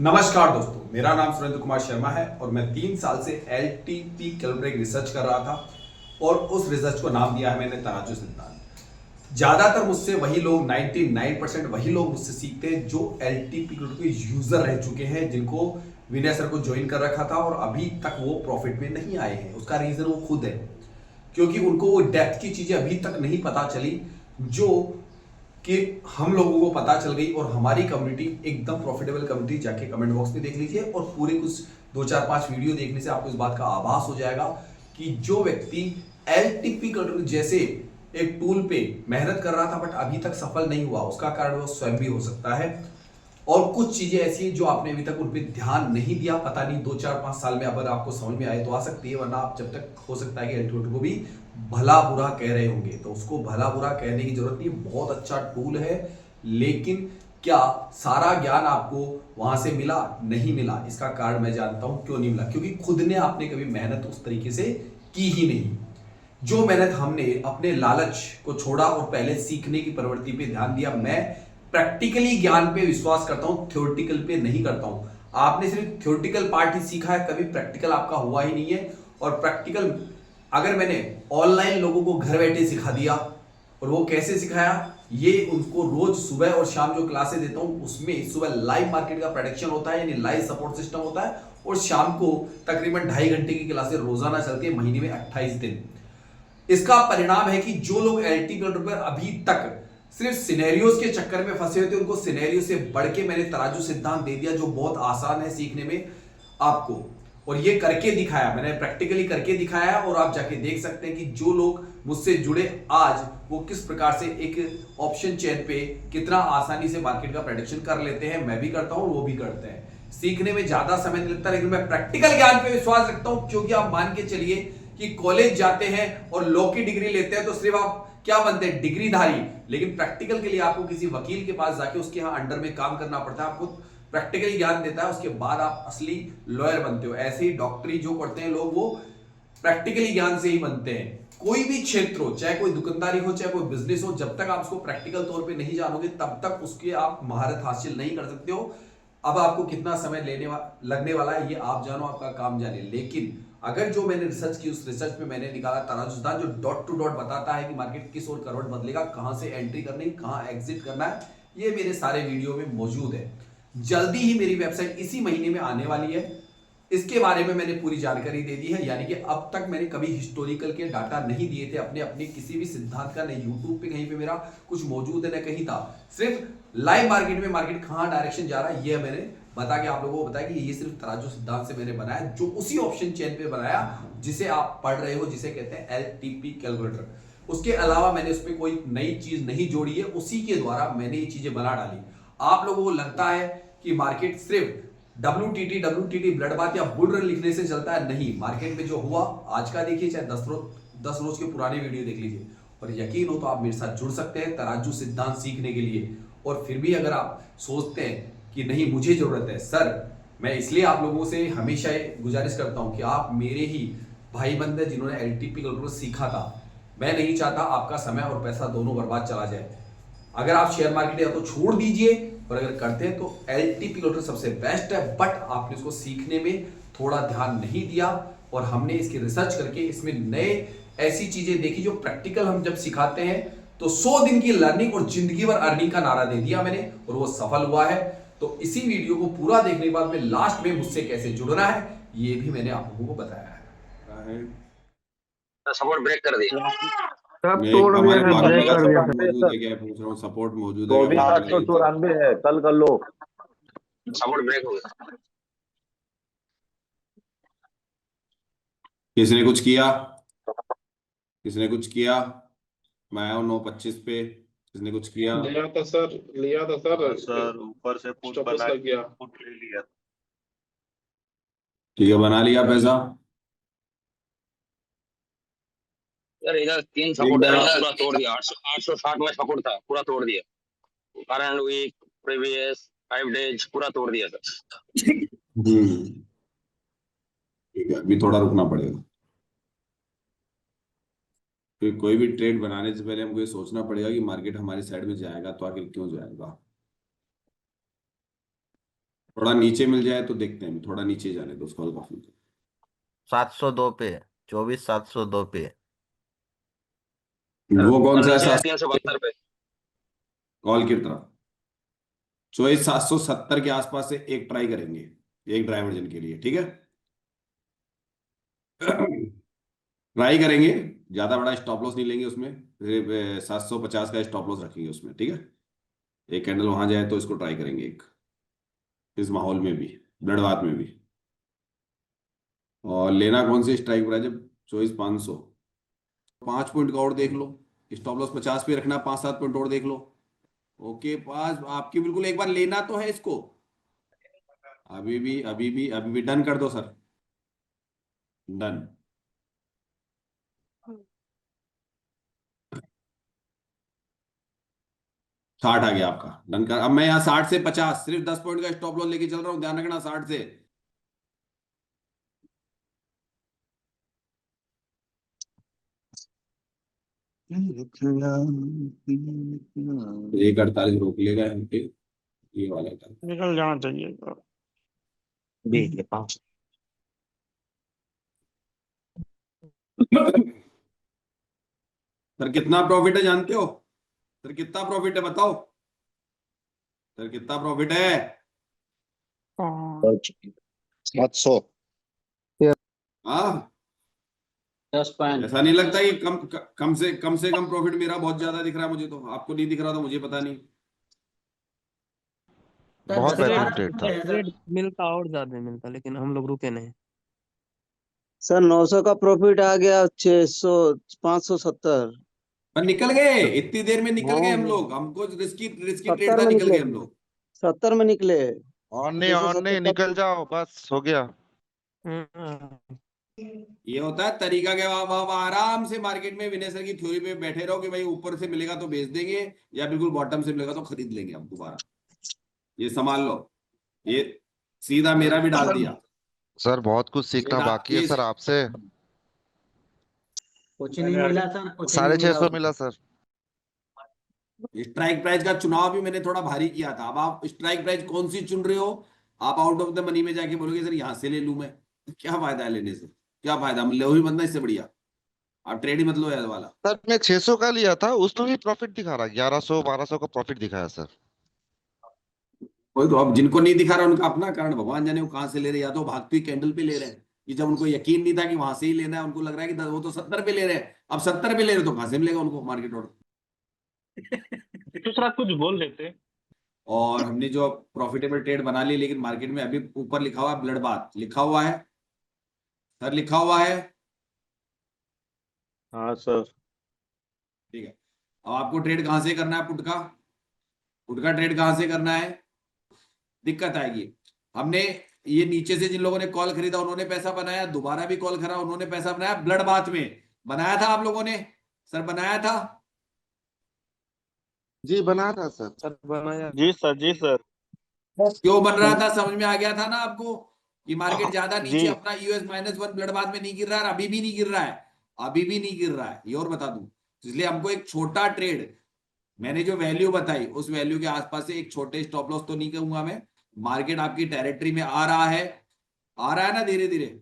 नमस्कार दोस्तों, मेरा नाम सुरेंद्र कुमार शर्मा है और मैं 3 साल से एलटीपी कैलकुलेटर रिसर्च कर रहा था और उस रिसर्च को नाम दिया है मैंने तराजू सिद्धांत। ज्यादातर मुझसे वही लोग 99% वही लोग मुझसे सीखते हैं जो एलटीपी कैलकुलेटर के यूजर रह चुके हैं, जिनको विनय सर को ज्वाइन कर रखा था और अभी तक वो प्रॉफिट में नहीं आए हैं। उसका रीजन वो खुद है, क्योंकि उनको वो डेप्थ की चीजें अभी तक नहीं पता चली जो कि हम लोगों को पता चल गई। और हमारी कम्युनिटी एकदम प्रॉफिटेबल कम्युनिटी, जाके कमेंट बॉक्स में देख लीजिए और पूरे कुछ 2 4 5 वीडियो देखने से आपको इस बात का आभास हो जाएगा कि जो व्यक्ति एलटीपी जैसे एक टूल पे मेहनत कर रहा था बट अभी तक सफल नहीं हुआ, उसका कारण वो स्वयं भी हो सकता है। और कुछ चीजें ऐसी हैं जो आपने अभी तक उन पर ध्यान नहीं दिया, पता नहीं 2 4 5 साल में अगर आपको समझ में आए तो आ सकती है, वरना आप जब तक हो सकता है कि एलटीट्यूड को भी भला बुरा कह रहे होंगे। तो उसको भला बुरा कहने की जरूरत नहीं, बहुत अच्छा टूल है। लेकिन क्या सारा ज्ञान आपको वहां से मिला? नहीं मिला। इसका कारण मैं जानता हूं क्यों नहीं मिला, क्योंकि खुद ने आपने कभी मेहनत उस तरीके से की ही नहीं। जो मेहनत हमने अपने लालच को छोड़ा और पहले सीखने की प्रवृत्ति पे ध्यान दिया। मैं प्रैक्टिकली ज्ञान पे विश्वास करता हूं, थ्योरेटिकल पे नहीं करता हूं। आपने सिर्फ थ्योरेटिकल पार्ट ही सीखा है, कभी प्रैक्टिकल आपका हुआ ही नहीं है। और प्रैक्टिकल अगर मैंने ऑनलाइन लोगों को घर बैठे सिखा दिया, और वो कैसे सिखाया, ये उनको रोज सुबह और शाम जो क्लासेस देता हूं उसमें सुबह लाइव मार्केट का प्रेडिक्शन होता है, यानी लाइव सपोर्ट सिस्टम होता है, और शाम को तकरीबन 2.5 घंटे की क्लासेस रोजाना चलती है, महीने में 28 दिन। इसका परिणाम है कि जो लोग एलटी पर अभी तक सिर्फ सिनेरियोज के चक्कर में फंसे हुए थे, उनको सिनेरियो से बढ़ के मैंने तराजू सिद्धांत दे दिया, जो बहुत आसान है सीखने में आपको। और ये करके दिखाया मैंने, प्रैक्टिकली करके दिखाया, और आप जाके देख सकते हैं कि जो लोग मुझसे जुड़े आज, वो किस प्रकार से एक ऑप्शन चेन पे कितना आसानी से मार्केट का प्रेडिक्शन कर लेते हैं। मैं भी करता हूं, वो भी करते हैं। सीखने में ज्यादा समय नहीं लगता, लेकिन मैं प्रैक्टिकल ज्ञान पे विश्वास रखता हूं, क्योंकि आप मान के चलिए कि कॉलेज जाते हैं और लॉ की डिग्री लेते हैं तो सिर्फ आप क्या बनते हैं? डिग्रीधारी। लेकिन प्रैक्टिकल के लिए आपको किसी वकील के पास जाके उसके यहां अंडर में काम करना पड़ता है, आपको प्रैक्टिकली ज्ञान देता है, उसके बाद आप असली लॉयर बनते हो। ऐसे ही डॉक्टरी जो पढ़ते हैं लोग, वो प्रैक्टिकली ज्ञान से ही बनते हैं। कोई भी क्षेत्र हो, चाहे कोई दुकानदारी हो, चाहे कोई बिजनेस हो, जब तक आप उसको प्रैक्टिकल तौर पे नहीं जानोगे तब तक उसके आप महारत हासिल नहीं कर सकते हो। अब आपको कितना समय लगने वाला है ये आप जानो, आपका काम जाने। लेकिन अगर जो मैंने रिसर्च की, उस रिसर्च में मैंने निकाला तराजू सिद्धांत, जो डॉट टू डॉट बताता है कि मार्केट किस ओर करवट बदलेगा, कहां से एंट्री करनी, कहां एग्जिट करना है, ये मेरे सारे वीडियो में मौजूद है। जल्दी ही मेरी वेबसाइट इसी महीने में आने वाली है, इसके बारे में मैंने पूरी जानकारी दे दी है। यानी कि अब तक मैंने कभी हिस्टोरिकल के डाटा नहीं दिए थे अपने अपने किसी भी सिद्धांत का, नहीं यूट्यूब पे कहीं पे मेरा कुछ मौजूद है, ना कहीं था। सिर्फ लाइव मार्केट में मार्केट कहां डायरेक्शन जा रहा है ये मैंने बता के आप लोगों को बताया कि ये सिर्फ तराजू सिद्धांत से मैंने बनाया, जो उसी ऑप्शन चेन पे बनाया जिसे आप पढ़ रहे हो, जिसे कहते हैं एलटीपी कैलकुलेटर। उसके अलावा मैंने उसमें कोई नई चीज नहीं जोड़ी है, उसी के द्वारा मैंने ये चीजें बना डाली। आप लोगों को लगता है कि मार्केट सिर्फ WTT ब्लड बात या बुल रन लिखने से चलता है, नहीं। मार्केट में जो हुआ आज का देखिए, चाहे 10 रोज के पुराने वीडियो देख लीजिए, और यकीन हो तो आप मेरे साथ जुड़ सकते हैं तराजू सिद्धांत सीखने के लिए। और फिर भी अगर आप सोचते हैं कि नहीं मुझे जरूरत है सर, मैं इसलिए आप लोगों से हमेशा गुजारिश करता हूं कि आप मेरे ही भाई बंद हैं जिन्होंने एलटीपी कैलकुलेटर सीखा था। मैं नहीं चाहता आपका समय और पैसा दोनों बर्बाद चला जाए। अगर आप शेयर मार्केट या तो छोड़ दीजिए, और अगर करते हैं तो एलटीपी कैलकुलेटर सबसे बेस्ट है। बट आपने इसको सीखने में थोड़ा ध्यान नहीं दिया, और हमने इसकी रिसर्च करके इसमें नए ऐसी चीजें देखी जो प्रैक्टिकल हम जब सिखाते हैं तो 100 दिन की लर्निंग और जिंदगी भर अर्निंग का नारा दे दिया मैंने, और वो सफल हुआ है। तो इसी वीडियो को पूरा देखने के बाद में लास्ट में मुझसे कैसे जुड़ना है ये भी मैंने आप लोगों को बताया है। सपोर्ट ब्रेक कर दिया, सब तोड़ दिया हमारे सर, पास ब्रेक कर दिया सपोर्ट सर। मौजूद है क्या? पूछ रहा हूँ, सपोर्ट मौजूद है क्या? 24,894 है, कल कर लो। सपोर्ट ब्रेक हो गया। किसने कुछ किया? किसने कुछ किया? मैं आया हूँ 9:25 पे। किसने कुछ किया? लिया था सर, लिया था सर। सर ऊपर से पुट स्टॉप लॉस बना लग गया। पुट ले लिया। ठीक है, बना लिया पैसा। यार इधर 3 सपोर्ट था, पूरा तोड़ दिया। 860 में सपोर्ट था, पूरा तोड़ दिया। करंट वीक, प्रीवियस 5 डेज पूरा तोड़ दिया सर। ठीक है, अभी थोड़ा रुकना पड़ेगा, क्योंकि कोई भी ट्रेड बनाने से पहले हमको ये सोचना पड़ेगा कि मार्केट हमारी साइड में जाएगा तो आखिर क्यों जाएगा। थोड़ा नीचे मिल जाए तो देखते हैं, थोड़ा नीचे जाने दो उसको हल्का फुल्का। 702 पे, 24,702 पे। वो कौन सा है? नीचे है 372 पे। कॉल की तरफ 24,770 के आसपास से एक ट्राई करेंगे, एक ड्राई वर्जन के लिए, ठीक है। ट्राई करेंगे, ज्यादा बड़ा स्टॉप लॉस नहीं लेंगे उसमें, 750 का स्टॉप लॉस रखेंगे उसमें, ठीक है। एक कैंडल वहां जाए तो इसको ट्राई करेंगे, एक इस माहौल में भी, ब्लड बाथ में भी। और लेना कौन सी स्ट्राइक प्राइस है? 24,500। 5 पॉइंट का और देख लो, स्टॉप लॉस 50 पे रखना, 5-7 पॉइंट और देख लो। ओके, पास आपकी बिल्कुल, एक बार लेना तो है इसको। अभी भी डन कर दो सर, डन। 60 आ गया आपका, डन कर। अब मैं यहाँ 60 से 50, सिर्फ 10 पॉइंट का स्टॉप लॉस लेके चल रहा हूँ, ध्यान रखना 60 से। एक 48 रोक लेगा यहाँ पे, ये वाला था। निकल जाना चाहिए सर। सर कितना प्रॉफिट है जानते हो? सर कितना प्रॉफिट है बताओ, सर कितना प्रॉफिट है? 700। हाँ, 10 पॉइंट। ऐसा नहीं लगता कि कम से कम प्रॉफिट मेरा बहुत ज्यादा दिख रहा है मुझे, तो आपको नहीं दिख रहा, तो मुझे पता नहीं। बहुत बेहतरीन ट्रेड था। रेट मिलता और ज्यादा मिलता, लेकिन हम लोग रुके नहीं। सर 900 का प्रॉफिट आ गया, 600, 570। पर निकल गए, इतनी देर में निकल गए हम हाँ, लोग, हमको रिस्की रिस्की ट्रेड 70 था, में निकल निकले, गए हम लोग। 70 में निकले। ऑन नहीं 670 निकल जाओ, बस हो गया। हम्म। ये होता है तरीका के, आप आराम से मार्केट में विनेसर की थ्योरी पे बैठे रहो कि भाई ऊपर से मिलेगा तो बेच देंगे, या बिल्कुल बॉटम से मिलेगा तो खरीद लेंगे हम दोबारा। ये संभाल लो, ये सीधा मेरा भी डाल दिया। सर बहुत कुछ सीखना बाकी है ये सर आपसे। कुछ नहीं मिला सर, कुछ नहीं 650 मिला। मिला सर। स्ट्राइक प्राइस का चुनाव भी मैंने थोड़ा भारी किया था। अब आप स्ट्राइक प्राइस कौन सी चुन रहे हो? आप आउट ऑफ द मनी में जाके बोलोगे सर यहाँ से ले लूं मैं, क्या फायदा है लेने से? क्या फायदा, लो ही बंदा इससे बढ़िया। आप ट्रेड ही मत लो यार वाला। सर मैं 600 का लिया था, उसमें भी प्रॉफिट दिखा रहा, 1100-1200 का प्रॉफिट दिखाया सर। कोई तो, अब जिनको नहीं दिखा रहा उनका अपना कारण, भगवान जाने वो कहाँ से ले रहे हैं। या तो भागती कैंडल पे ले रहे हैं, कि जब उनको यकीन नहीं था कि वहां से ही लेना है, उनको लग रहा है कि वो तो 70 पे ले रहे हैं, अब 70 पे ले रहे तो कहां से मिलेगा उनको मार्केट ऑर्डर। दूसरा कुछ बोल देते। और हमने जो प्रॉफिटेबल ट्रेड बना ली, लेकिन मार्केट में अभी ऊपर लिखा हुआ है ब्लड बाथ, लिखा हुआ है सर, लिखा हुआ है। हाँ सर। ठीक है, अब आपको ट्रेड कहां से करना है? पुट का, पुट का ट्रेड कहां से करना है? दिक्कत आएगी। हमने ये नीचे से जिन लोगों ने कॉल खरीदा उन्होंने पैसा बनाया, दोबारा भी कॉल खरा उन्होंने पैसा बनाया, ब्लड बाथ में बनाया था आप लोगों ने, सर बनाया था। जी बना था सर। सर बनाया। जी सर, जी सर। क्यों बन रहा था? समझ में आ गया था ना आपको कि मार्केट ज्यादा नीचे जी। अपना US-1 ब्लड बाथ में नहीं गिर रहा है, अभी भी नहीं गिर रहा है, अभी भी नहीं गिर रहा है, ये और बता दूं। इसलिए हमको एक छोटा ट्रेड, मैंने जो वैल्यू बताई उस वैल्यू के आसपास से एक छोटे स्टॉप लॉस तो नहीं कहूंगा मैं, मार्केट आपकी टेरिटरी में आ रहा है, आ रहा है ना, धीरे धीरे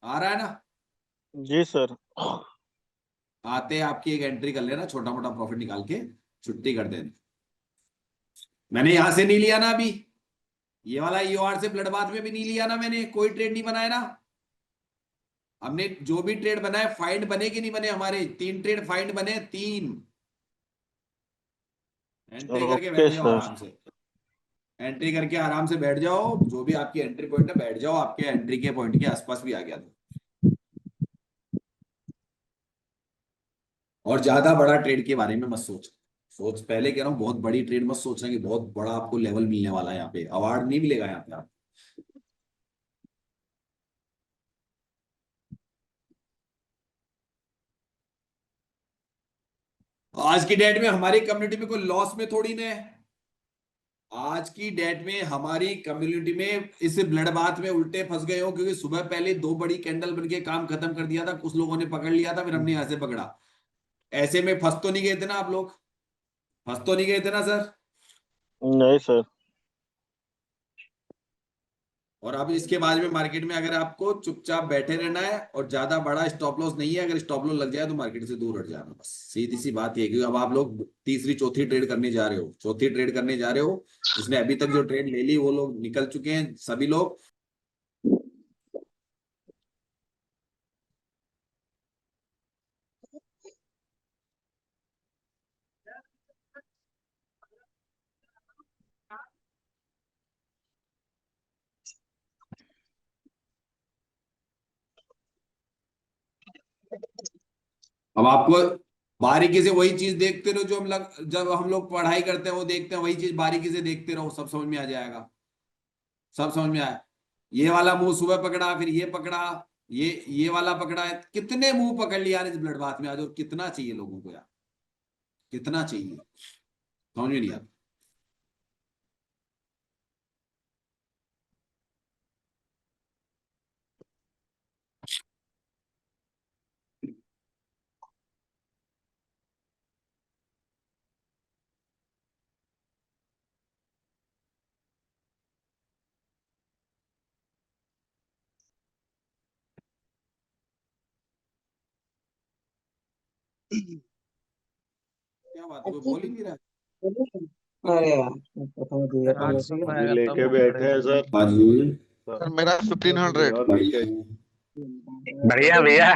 आ रहा है ना। जी सर। आते हैं आपकी एक एंट्री कर लेना, छोटा मोटा प्रॉफिट निकाल के छुट्टी कर देना। मैंने यहां से नहीं लिया ना अभी, ये वाला EOR से ब्लड बाथ में भी नहीं लिया ना, मैंने कोई ट्रेड नहीं बनाया ना। हमने जो भी ट्रेड बनाए, फाइंड बने कि नहीं बने? हमारे 3 ट्रेड फाइंड बने, 3। एंट्री करके ओके बैठ जाओ सर। आराम से, एंट्री करके आराम से बैठ जाओ, जो भी आपकी एंट्री पॉइंट है बैठ जाओ, आपके एंट्री के पॉइंट के आसपास भी आ गया तो। और ज्यादा बड़ा ट्रेड के बारे में मत सोच पहले कह रहा हूँ, बहुत बड़ी ट्रेड मत सोचना कि बहुत बड़ा आपको लेवल मिलने वाला है, यहाँ पे अवार्ड नहीं मिलेगा यहाँ पे आप। आज की डेट में हमारी कम्युनिटी में कोई लॉस में थोड़ी ना है। आज की डेट में हमारी कम्युनिटी में इस ब्लड बाथ में उल्टे फंस गए हो, क्योंकि सुबह पहले 2 बड़ी कैंडल बन के काम खत्म कर दिया था, कुछ लोगों ने पकड़ लिया था, फिर हमने यहां से पकड़ा। ऐसे में फंस तो नहीं गए थे ना आप लोग? फंस तो नहीं गए थे ना सर? नहीं सर। और अब इसके बाद में मार्केट में अगर आपको चुपचाप बैठे रहना है और ज्यादा बड़ा स्टॉप लॉस नहीं है, अगर स्टॉप लॉस लग जाए तो मार्केट से दूर हट जाना, बस सीधी सी बात ये है। क्योंकि अब आप लोग तीसरी चौथी ट्रेड करने जा रहे हो, जिसने अभी तक जो ट्रेड ले ली वो लोग निकल चुके हैं सभी लोग। अब आपको बारीकी से वही चीज देखते रहो जो जब हम लोग पढ़ाई करते हैं वो देखते हैं, वही चीज बारीकी से देखते रहो, सब समझ में आ जाएगा, सब समझ में आया। ये वाला मुंह सुबह पकड़ा, फिर ये पकड़ा, ये वाला पकड़ा है, कितने मुंह पकड़ लिया इस ब्लड बाथ में आज, और कितना चाहिए लोगों को यार, कितना चाहिए, समझ में नहीं आता। क्या बात है, कोई बोल ही नहीं रहा है। अरे यार, पता नहीं यार, आज ऐसे ही सब है। अभी लेके बैठे हैं सर। हाँ जी, सर मेरा 1500। बढ़िया भैया।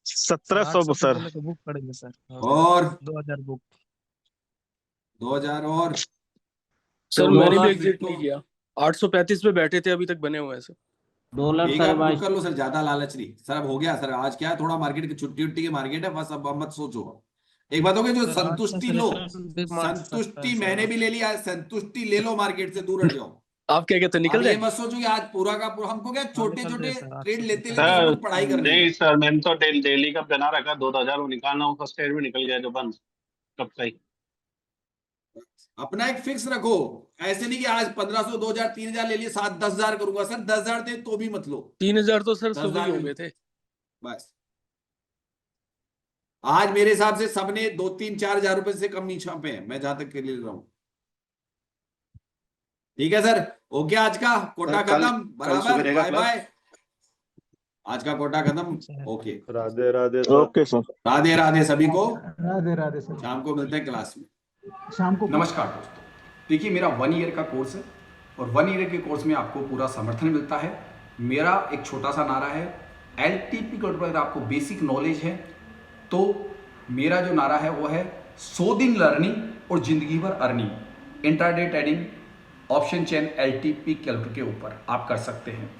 1700 सर। बुक पड़ेंगे सर। और 2000 बुक। 2000 और सर, मैंने भी एग्जिट नहीं किया। 835 पे बैठे थे, अभी तक बने हुए हैं सर। $2 ठीक है, आप बुक कर लो सर, ज्यादा लालच नहीं सर, अब हो गया सर। आज क्या है, थोड़ा मार्केट की छुट्टी उट्टी की मार्केट है, बस अब मत सोचो। एक बात होगी, जो संतुष्टि लो, संतुष्टि मैंने भी ले लिया, संतुष्टि ले लो, मार्केट से दूर हट जाओ। आप क्या कहते हैं, निकल अब जाए? ये मत सोचो कि आज पूरा का पूरा, हमको क्या छोटे निकल छोटे जाए सर, ट्रेड आज लेते से। लेते सब कुछ पढ़ाई करनी है। नहीं सर, मैंने तो डेली का बना रखा 2000 वो निकालना हो, फर्स्ट ट्रेड में निकल गया जो बंद कब सही। अपना एक फिक्स रखो, ऐसे नहीं कि आज 1500 2000 3000 ले लिए, 7-10 हजार करूंगा सर, 10,000 थे तो भी मत लो। 3000 तो सर 10,000 सुबह ही हो गए थे। बस आज मेरे हिसाब से सबने 2-3-4 हजार रुपए से कम नहीं छापे हैं, मैं जहां तक के लिए रहा हूं। ठीक है सर, ओके, आज का कोटा खत्म, बराबर, बाय बाय, आज का कोटा खत्म, okay, Radhe Radhe sir. Okay sir. Radhe Radhe सभी को, राधे राधे सर। शाम को मिलते हैं क्लास में। शाम को नमस्कार दोस्तों, देखिए मेरा 1 ईयर का कोर्स है और 1 ईयर के कोर्स में आपको पूरा समर्थन मिलता है। मेरा एक छोटा सा नारा है, एलटीपी कोड पर अगर आपको बेसिक नॉलेज है तो मेरा जो नारा है वो है 100 दिन लर्निंग और जिंदगी भर earning. Intraday trading option chain LTP calculator के ऊपर आप कर सकते हैं।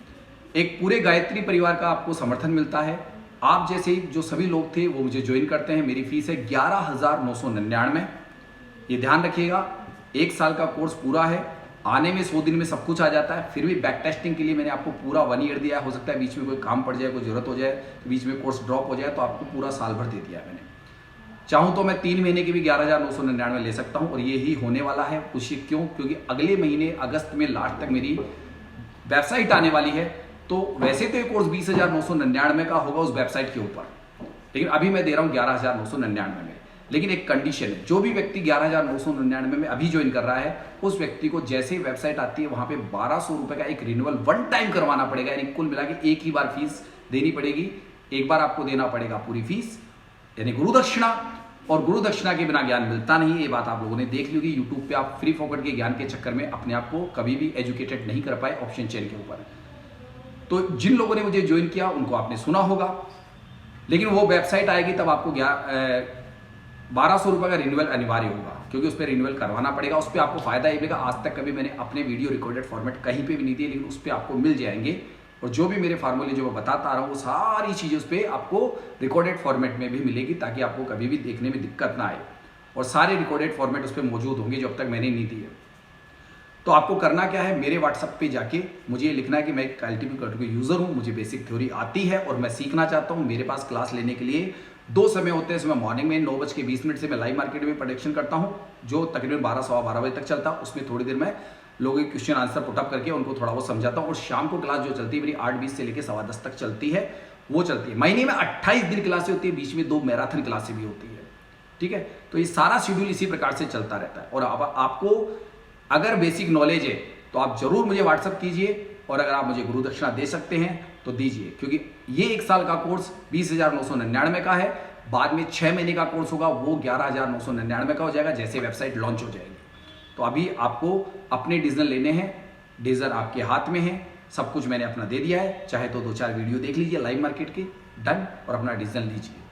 एक पूरे गायत्री परिवार का आपको समर्थन मिलता है। आप जैसे जो सभी लोग थे वो मुझे ज्वाइन करते हैं। मेरी फीस है 11,999। ये ध्यान रखिएगा, 1 साल का कोर्स पूरा है, आने में 100 दिन में सब कुछ आ जाता है। फिर भी बैक टेस्टिंग के लिए मैंने आपको पूरा 1 ईयर दिया है। हो सकता है बीच में कोई काम पड़ जाए, कोई जरूरत हो जाए, तो बीच में कोर्स ड्रॉप हो जाए, तो आपको पूरा साल भर दे दिया है मैंने। चाहूँ तो मैं 3 महीने की भी 11,999 ले सकता हूँ और ये ही होने वाला है। पूछिए क्यों? क्योंकि अगले महीने अगस्त में लास्ट तक मेरी वेबसाइट आने वाली है। तो वैसे तो ये कोर्स 20,999 का होगा उस वेबसाइट के ऊपर, लेकिन अभी मैं दे रहा हूँ 11,999 में। लेकिन एक कंडीशन है, जो भी व्यक्ति 11,999 में अभी ज्वाइन कर रहा है, उस व्यक्ति को जैसे ही वेबसाइट आती है वहां पे 1200 रुपए का एक रिन्यूअल 1 टाइम करवाना पड़ेगा। यानी कुल मिला के एक ही बार फीस देनी पड़ेगी। एक बार आपको देना पड़ेगा पूरी फीस, यानी गुरु दक्षिणा। और गुरु दक्षिणा के बिना ज्ञान मिलता नहीं है, ये बात आप लोगों ने देख ली होगी। यूट्यूब पे आप फ्री फोकट के ज्ञान के चक्कर में अपने आप को कभी भी एजुकेटेड नहीं कर पाए ऑप्शन चेन के ऊपर। तो जिन लोगों ने मुझे ज्वाइन किया उनको आपने सुना होगा, लेकिन वो वेबसाइट आएगी तब आपको 1200 रुपए का रिन्यूअल अनिवार्य होगा, क्योंकि उस पर रिन्यूअल करवाना पड़ेगा। उस पर आपको फायदा ये मिलेगा, आज तक कभी मैंने अपने वीडियो रिकॉर्डेड फॉर्मेट कहीं पे भी नहीं दिए, लेकिन उस पर आपको मिल जाएंगे। और जो भी मेरे फार्मूले जो मैं बताता आ रहा हूँ, वो सारी चीज़ें उस पर आपको रिकॉर्डेड फॉर्मेट में भी मिलेगी, ताकि आपको कभी भी देखने में दिक्कत ना आए। और सारे रिकॉर्डेड फॉर्मेट उस पर मौजूद होंगे जो अब तक मैंने नहीं दिए। तो आपको करना क्या है, मेरे व्हाट्सएप पे जाके मुझे ये लिखना है कि मैं एक एलटीपी का यूज़र हूँ, मुझे बेसिक थ्योरी आती है और मैं सीखना चाहता हूँ। मेरे पास क्लास लेने के लिए 2 समय होते हैं। इसमें मॉर्निंग में 9:20 से मैं लाइव मार्केट में प्रोडक्शन करता हूँ, जो तकरीबन 12-12 बजे तक चलता है। उसमें थोड़ी देर में लोगों के क्वेश्चन आंसर पुटअप करके उनको थोड़ा बहुत समझाता हूँ। और शाम को क्लास जो चलती है मेरी 8:20 से लेकर 10:15 तक चलती है, वो चलती है। महीने में 28 दिन क्लासें होती है, बीच में 2 मैराथन क्लासें भी होती है। ठीक है, तो ये सारा शेड्यूल इसी प्रकार से चलता रहता है। और अब आपको अगर बेसिक नॉलेज है तो तो आप जरूर मुझे व्हाट्सअप कीजिए, और अगर आप मुझे गुरु दक्षिणा दे सकते हैं तो दीजिए, क्योंकि ये 1 साल का कोर्स 20,999 का है। बाद में 6 महीने का कोर्स होगा, वो 11,999 का हो जाएगा जैसे वेबसाइट लॉन्च हो जाएगी। तो अभी आपको अपने डिसीजन लेने हैं, डिसीजन आपके हाथ में है, सब कुछ मैंने अपना दे दिया है। चाहे तो 2-4 वीडियो देख लीजिए लाइव मार्केट के, डन, और अपना डिसीजन लीजिए।